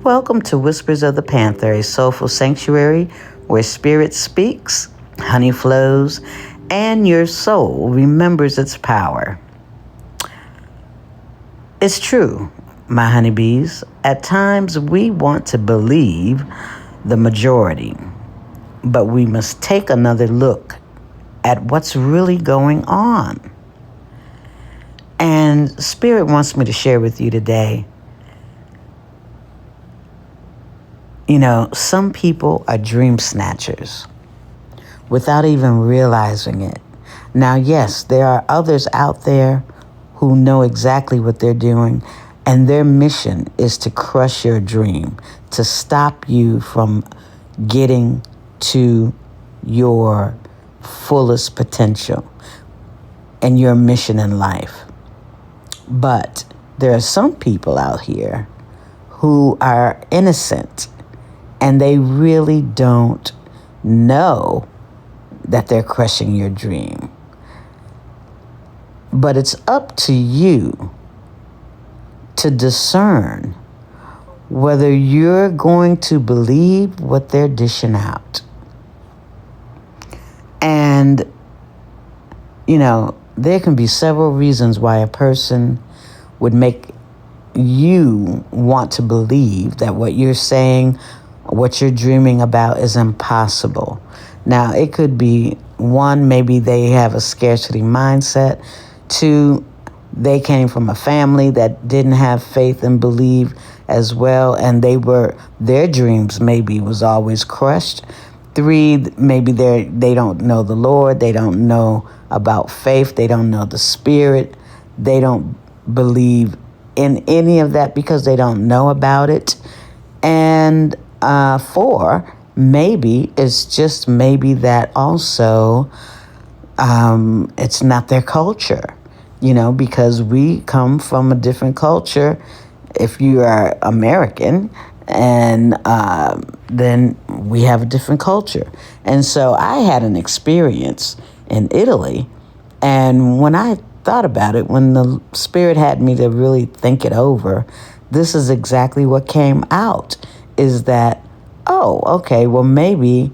Welcome to Whispers of the Panther, a soulful sanctuary where spirit speaks, honey flows, and your soul remembers its power. It's true, my honeybees. At times we want to believe the majority, but we must take another look at what's really going on. And Spirit wants me to share with you today. You know, some people are dream snatchers without even realizing it. Now, yes, there are others out there who know exactly what they're doing, and their mission is to crush your dream, to stop you from getting to your fullest potential and your mission in life. But there are some people out here who are innocent, and they really don't know that they're crushing your dream. But it's up to you to discern whether you're going to believe what they're dishing out. And, you know, there can be several reasons why a person would make you want to believe that what you're saying, what you're dreaming about is impossible. Now, it could be, one, maybe they have a scarcity mindset. Two, they came from a family that didn't have faith and believe as well, and their dreams maybe was always crushed. Three, maybe they don't know the Lord, they don't know about faith, they don't know the Spirit, they don't believe in any of that because they don't know about it. And four, maybe it's just maybe that also it's not their culture, you know, because we come from a different culture. If you are American, and then we have a different culture. And so I had an experience in Italy, and when I thought about it, when the Spirit had me to really think it over, this is exactly what came out, is that, oh, okay, well, maybe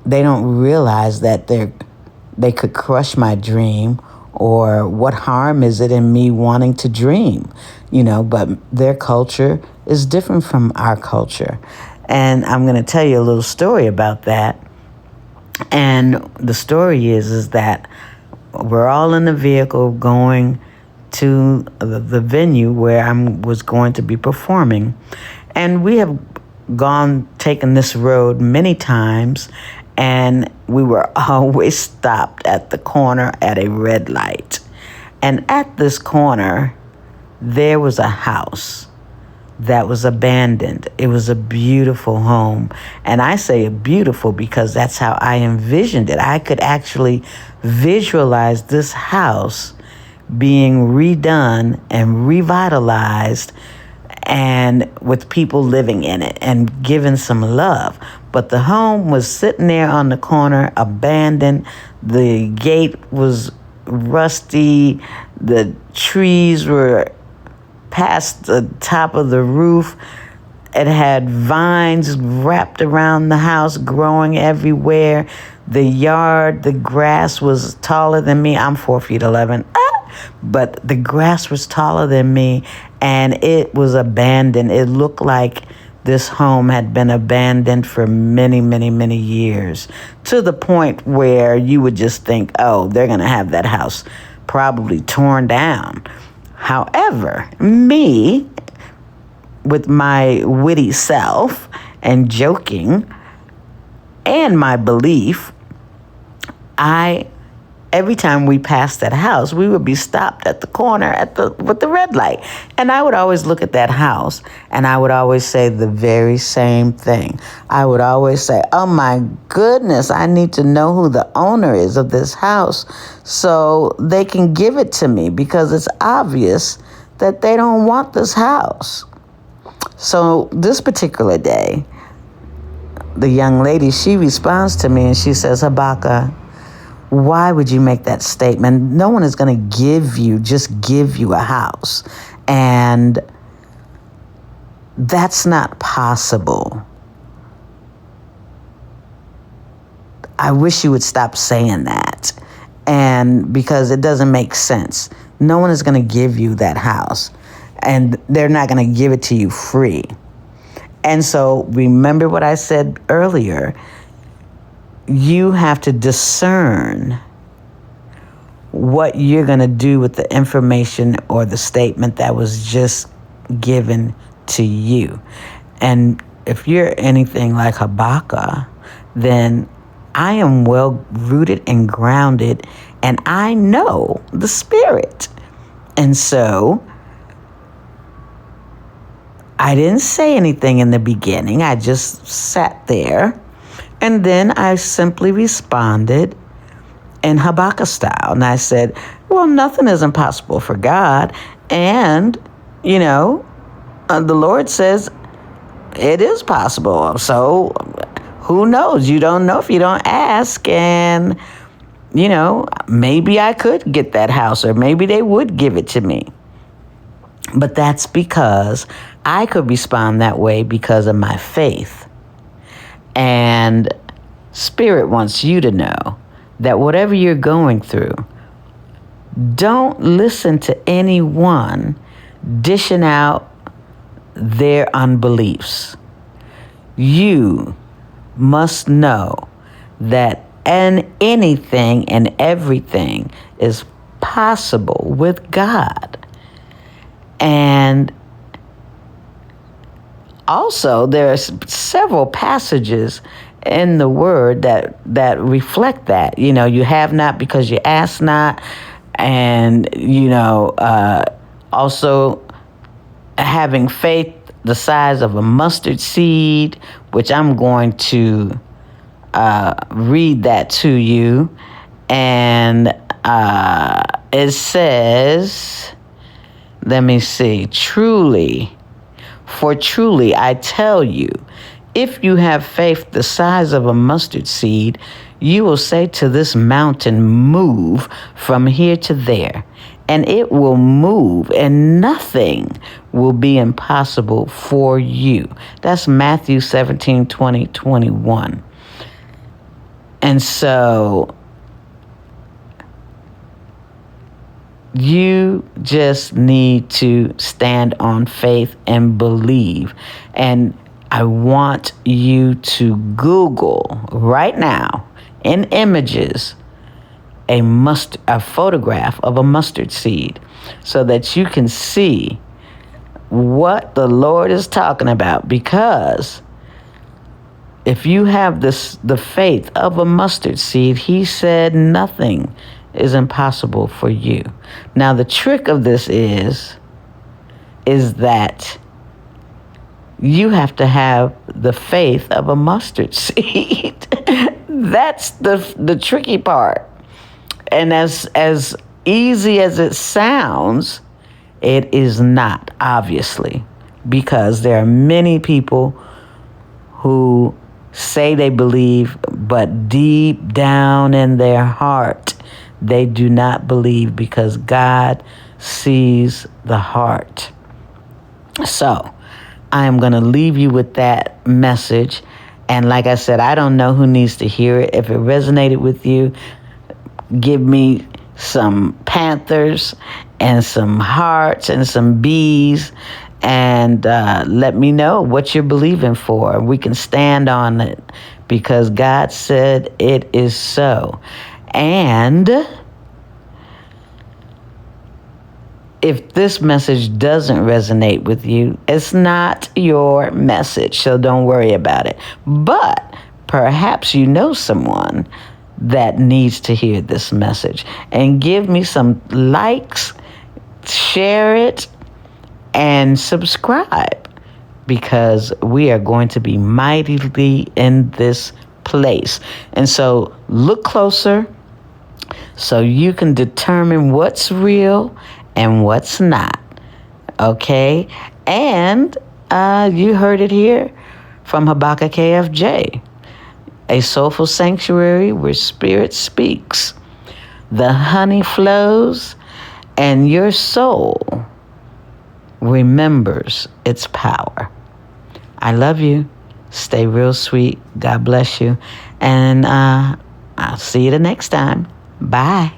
they don't realize that they could crush my dream, or what harm is it in me wanting to dream, you know, but their culture is different from our culture. And I'm going to tell you a little story about that. And the story is that we're all in the vehicle going to the venue where I was going to be performing. And we have taken this road many times, and we were always stopped at the corner at a red light. And at this corner, there was a house that was abandoned. It was a beautiful home. And I say beautiful because that's how I envisioned it. I could actually visualize this house being redone and revitalized, and with people living in it and given some love. But the home was sitting there on the corner, abandoned. The gate was rusty. The trees were past the top of the roof. It had vines wrapped around the house, growing everywhere. The yard, the grass was taller than me. I'm 4'11". But the grass was taller than me, and it was abandoned. It looked like this home had been abandoned for many, many, many years, to the point where you would just think, oh, they're going to have that house probably torn down. However, me, with my witty self and joking and my belief, every time we passed that house, we would be stopped at the corner with the red light. And I would always look at that house, and I would always say the very same thing. I would always say, oh my goodness, I need to know who the owner is of this house so they can give it to me, because it's obvious that they don't want this house. So this particular day, the young lady, she responds to me and she says, Habakkuk, Why would you make that statement? No one is going to just give you a house. And that's not possible. I wish you would stop saying that. And because it doesn't make sense. No one is going to give you that house. And they're not going to give it to you free. And so remember what I said earlier. You have to discern what you're going to do with the information or the statement that was just given to you. And if you're anything like Habakkuk, then I am well rooted and grounded, and I know the Spirit. And so I didn't say anything in the beginning. I just sat there. And then I simply responded in Habakkuk style. And I said, well, nothing is impossible for God. And, the Lord says it is possible. So who knows? You don't know if you don't ask. And, maybe I could get that house, or maybe they would give it to me. But that's because I could respond that way because of my faith. And Spirit wants you to know that whatever you're going through, don't listen to anyone dishing out their unbeliefs. You must know that anything and everything is possible with God. And also, there are several passages in the Word that reflect that. You have not because you ask not. And, also having faith the size of a mustard seed, which I'm going to read that to you. And it says, let me see, For truly, I tell you, if you have faith the size of a mustard seed, you will say to this mountain, move from here to there, and it will move, and nothing will be impossible for you. That's Matthew 17, 20, 21. And so you just need to stand on faith and believe. And I want you to Google right now in images a photograph of a mustard seed so that you can see what the Lord is talking about. Because if you have the faith of a mustard seed, he said nothing is impossible for you. Now, the trick of this is that you have to have the faith of a mustard seed. That's the tricky part. And as easy as it sounds, it is not, obviously, because there are many people who say they believe, but deep down in their heart, they do not believe, because God sees the heart. So I am going to leave you with that message. And like I said, I don't know who needs to hear it. If it resonated with you, give me some Panthers and some hearts and some bees, and let me know what you're believing for. We can stand on it because God said it is so. And if this message doesn't resonate with you, it's not your message, so don't worry about it. But perhaps you know someone that needs to hear this message. And give me some likes, share it, and subscribe, because we are going to be mightily in this place. And so look closer so you can determine what's real and what's not. Okay? And you heard it here from Habakkuk KFJ, a soulful sanctuary where spirit speaks. the honey flows, and your soul remembers its power. I love you. Stay real sweet. God bless you. And I'll see you the next time. Bye.